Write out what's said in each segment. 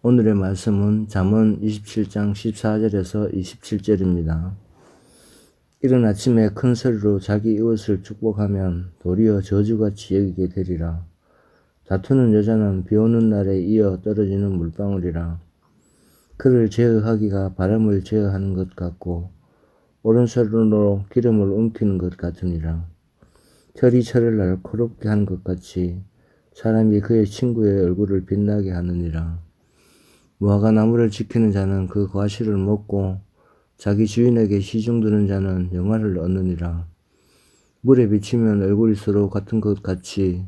오늘의 말씀은 잠언 27장 14절에서 27절입니다. 이른 아침에 큰 소리로 자기 이웃을 축복하면 도리어 저주같이 여기게 되리라. 다투는 여자는 비 오는 날에 이어 떨어지는 물방울이라. 그를 제어하기가 바람을 제어하는 것 같고 오른손으로 기름을 움키는 것 같으니라. 철이 철을 날카롭게 하는 것 같이 사람이 그의 친구의 얼굴을 빛나게 하느니라. 무화과 나무를 지키는 자는 그 과실을 먹고 자기 주인에게 시중드는 자는 영화를 얻느니라. 물에 비치면 얼굴이 서로 같은 것 같이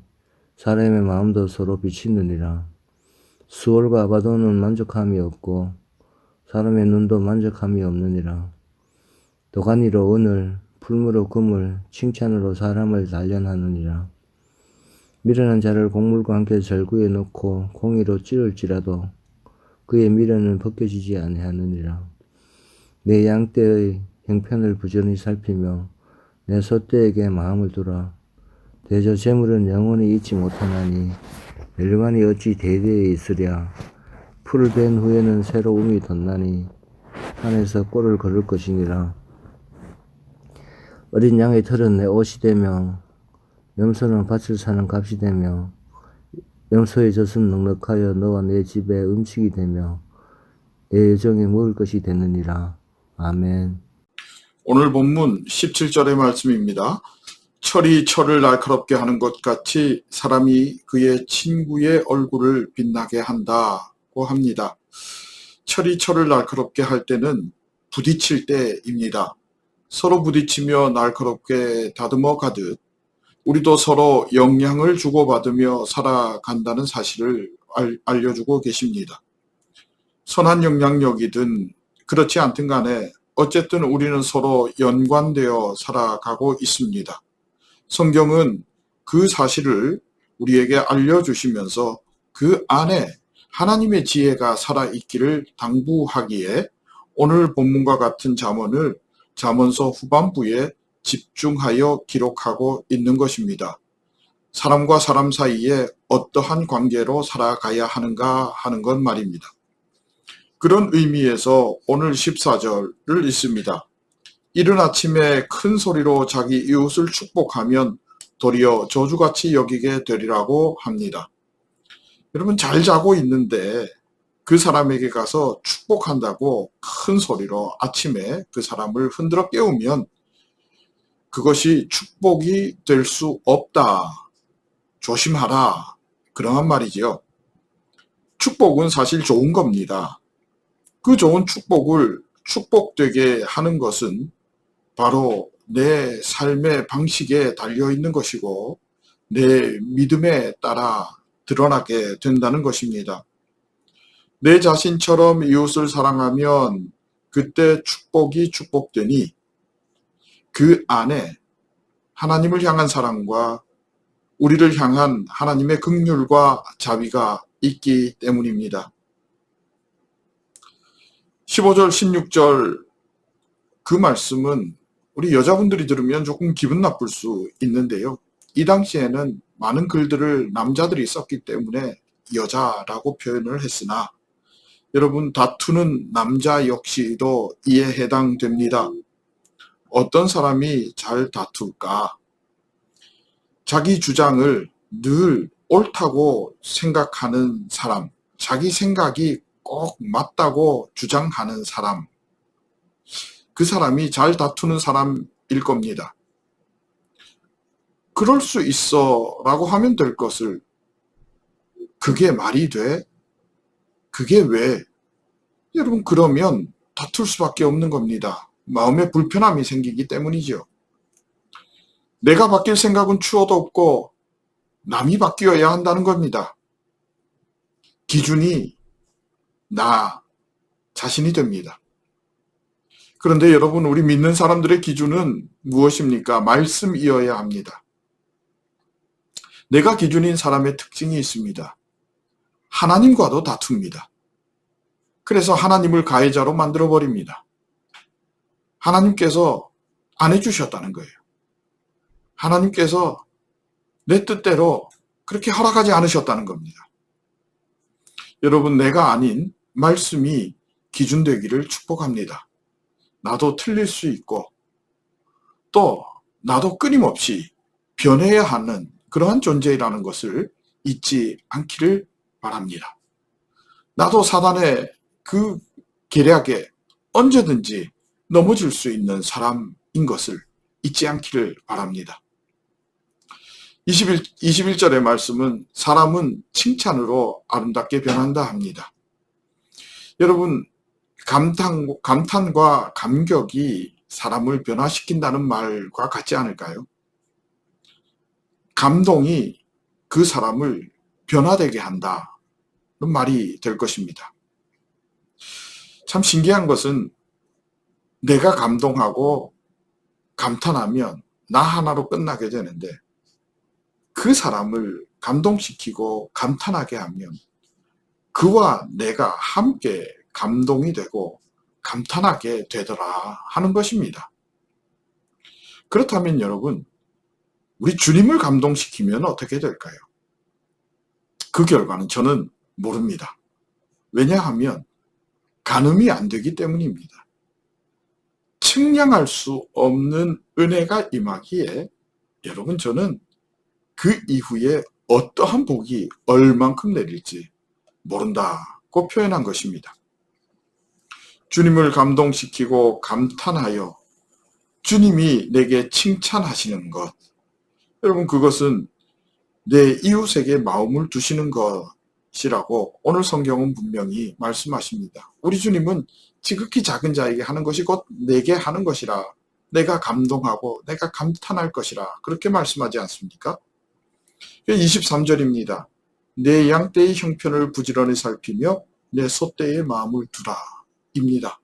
사람의 마음도 서로 비치느니라. 수월과 아바도는 만족함이 없고 사람의 눈도 만족함이 없느니라. 도가니로 은을, 풀무로 금을, 칭찬으로 사람을 단련하느니라. 미련한 자를 곡물과 함께 절구에 넣고 공의로 찌를지라도 그의 미련은 벗겨지지 아니하느니라. 내 양떼의 형편을 부지런히 살피며 내 소떼에게 마음을 두라. 대저 재물은 영원히 잊지 못하나니 멸관이 어찌 대대에 있으랴. 풀을 벤 후에는 새로움이 돋나니 산에서 꼴을 걸을 것이니라. 어린 양의 털은 내 옷이 되며 염소는 밭을 사는 값이 되며 염소의 젖은 넉넉하여 너와 내 집에 음식이 되며 내 여종이 먹을 것이 되느니라. 아멘. 오늘 본문 17절의 말씀입니다. 철이 철을 날카롭게 하는 것 같이 사람이 그의 친구의 얼굴을 빛나게 한다고 합니다. 철이 철을 날카롭게 할 때는 부딪힐 때입니다. 서로 부딪히며 날카롭게 다듬어 가듯 우리도 서로 영향을 주고받으며 살아간다는 사실을 알려주고 계십니다. 선한 영향력이든 그렇지 않든 간에 어쨌든 우리는 서로 연관되어 살아가고 있습니다. 성경은 그 사실을 우리에게 알려주시면서 그 안에 하나님의 지혜가 살아있기를 당부하기에 오늘 본문과 같은 잠언을 잠언서 후반부에 집중하여 기록하고 있는 것입니다. 사람과 사람 사이에 어떠한 관계로 살아가야 하는가 하는 건 말입니다. 그런 의미에서 오늘 14절을 읽습니다. 이른 아침에 큰 소리로 자기 이웃을 축복하면 도리어 저주같이 여기게 되리라고 합니다. 여러분, 잘 자고 있는데 그 사람에게 가서 축복한다고 큰 소리로 아침에 그 사람을 흔들어 깨우면 그것이 축복이 될 수 없다. 조심하라. 그러한 말이지요. 축복은 사실 좋은 겁니다. 그 좋은 축복을 축복되게 하는 것은 바로 내 삶의 방식에 달려있는 것이고 내 믿음에 따라 드러나게 된다는 것입니다. 내 자신처럼 이웃을 사랑하면 그때 축복이 축복되니 그 안에 하나님을 향한 사랑과 우리를 향한 하나님의 긍휼과 자비가 있기 때문입니다. 15절, 16절 그 말씀은 우리 여자분들이 들으면 조금 기분 나쁠 수 있는데요. 이 당시에는 많은 글들을 남자들이 썼기 때문에 여자라고 표현을 했으나 여러분, 다투는 남자 역시도 이에 해당됩니다. 어떤 사람이 잘 다툴까? 자기 주장을 늘 옳다고 생각하는 사람, 자기 생각이 꼭 맞다고 주장하는 사람, 그 사람이 잘 다투는 사람일 겁니다. 그럴 수 있어 라고 하면 될 것을 그게 말이 돼? 그게 왜? 여러분, 그러면 다툴 수밖에 없는 겁니다. 마음에 불편함이 생기기 때문이죠. 내가 바뀔 생각은 추호도 없고 남이 바뀌어야 한다는 겁니다. 기준이 나 자신이 됩니다. 그런데 여러분, 우리 믿는 사람들의 기준은 무엇입니까? 말씀이어야 합니다. 내가 기준인 사람의 특징이 있습니다. 하나님과도 다툽니다. 그래서 하나님을 가해자로 만들어버립니다. 하나님께서 안 해주셨다는 거예요. 하나님께서 내 뜻대로 그렇게 허락하지 않으셨다는 겁니다. 여러분, 내가 아닌 말씀이 기준 되기를 축복합니다. 나도 틀릴 수 있고 또 나도 끊임없이 변해야 하는 그러한 존재라는 것을 잊지 않기를 바랍니다. 나도 사단의 그 계략에 언제든지 넘어질 수 있는 사람인 것을 잊지 않기를 바랍니다. 21절의 말씀은 사람은 칭찬으로 아름답게 변한다 합니다. 여러분, 감탄과 감격이 사람을 변화시킨다는 말과 같지 않을까요? 감동이 그 사람을 변화되게 한다는 말이 될 것입니다. 참 신기한 것은 내가 감동하고 감탄하면 나 하나로 끝나게 되는데 그 사람을 감동시키고 감탄하게 하면 그와 내가 함께 감동이 되고 감탄하게 되더라 하는 것입니다. 그렇다면 여러분, 우리 주님을 감동시키면 어떻게 될까요? 그 결과는 저는 모릅니다. 왜냐하면 가늠이 안 되기 때문입니다. 측량할 수 없는 은혜가 임하기에 여러분, 저는 그 이후에 어떠한 복이 얼만큼 내릴지 모른다고 표현한 것입니다. 주님을 감동시키고 감탄하여 주님이 내게 칭찬하시는 것, 여러분, 그것은 내 이웃에게 마음을 두시는 것이라고 오늘 성경은 분명히 말씀하십니다. 우리 주님은 지극히 작은 자에게 하는 것이 곧 내게 하는 것이라, 내가 감동하고 내가 감탄할 것이라, 그렇게 말씀하지 않습니까? 23절입니다. 내 양떼의 형편을 부지런히 살피며 내 소떼의 마음을 두라 입니다.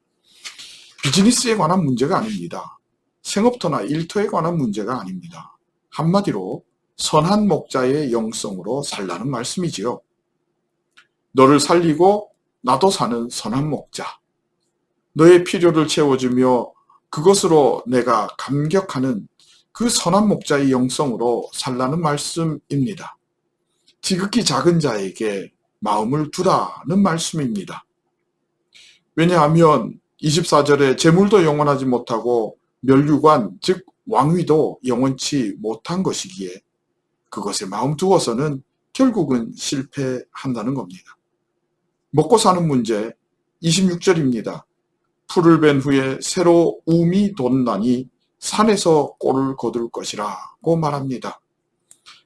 비즈니스에 관한 문제가 아닙니다. 생업터나 일터에 관한 문제가 아닙니다. 한마디로 선한 목자의 영성으로 살라는 말씀이지요. 너를 살리고 나도 사는 선한 목자, 너의 필요를 채워주며 그것으로 내가 감격하는 그 선한 목자의 영성으로 살라는 말씀입니다. 지극히 작은 자에게 마음을 두라는 말씀입니다. 왜냐하면 24절에 재물도 영원하지 못하고 멸류관 즉 왕위도 영원치 못한 것이기에 그것에 마음 두어서는 결국은 실패한다는 겁니다. 먹고 사는 문제 26절입니다. 풀을 벤 후에 새로 움이 돋나니 산에서 꼴을 거둘 것이라고 말합니다.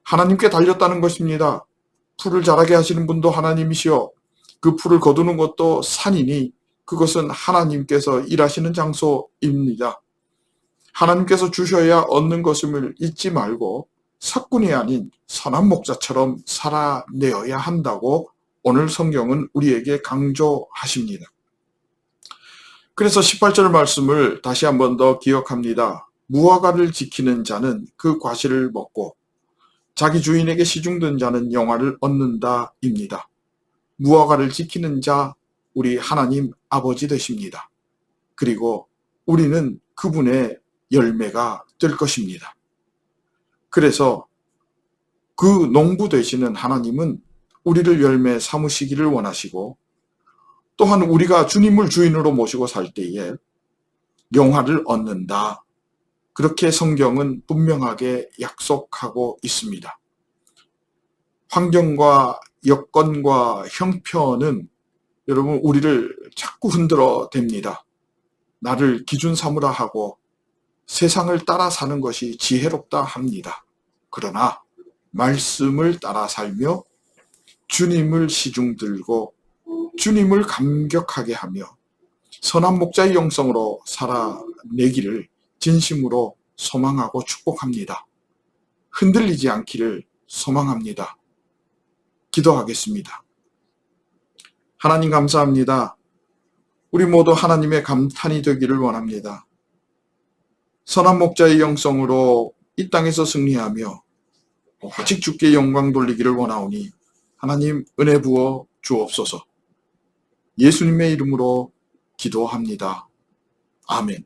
하나님께 달렸다는 것입니다. 풀을 자라게 하시는 분도 하나님이시여 그 풀을 거두는 것도 산이니 그것은 하나님께서 일하시는 장소입니다. 하나님께서 주셔야 얻는 것임을 잊지 말고 사꾼이 아닌 선한 목자처럼 살아내어야 한다고 오늘 성경은 우리에게 강조하십니다. 그래서 18절 말씀을 다시 한 번 더 기억합니다. 무화과를 지키는 자는 그 과실을 먹고 자기 주인에게 시중된 자는 영화를 얻는다입니다. 무화과를 지키는 자, 우리 하나님 아버지 되십니다. 그리고 우리는 그분의 열매가 될 것입니다. 그래서 그 농부 되시는 하나님은 우리를 열매 삼으시기를 원하시고 또한 우리가 주님을 주인으로 모시고 살 때에 영화를 얻는다. 그렇게 성경은 분명하게 약속하고 있습니다. 환경과 여건과 형편은 여러분 우리를 자꾸 흔들어 댑니다. 나를 기준 삼으라 하고 세상을 따라 사는 것이 지혜롭다 합니다. 그러나 말씀을 따라 살며 주님을 시중 들고 주님을 감격하게 하며 선한 목자의 영성으로 살아내기를 진심으로 소망하고 축복합니다. 흔들리지 않기를 소망합니다. 기도하겠습니다. 하나님 감사합니다. 우리 모두 하나님의 감탄이 되기를 원합니다. 선한 목자의 영성으로 이 땅에서 승리하며 오직 주께 영광 돌리기를 원하오니 하나님 은혜 부어 주옵소서. 예수님의 이름으로 기도합니다. 아멘.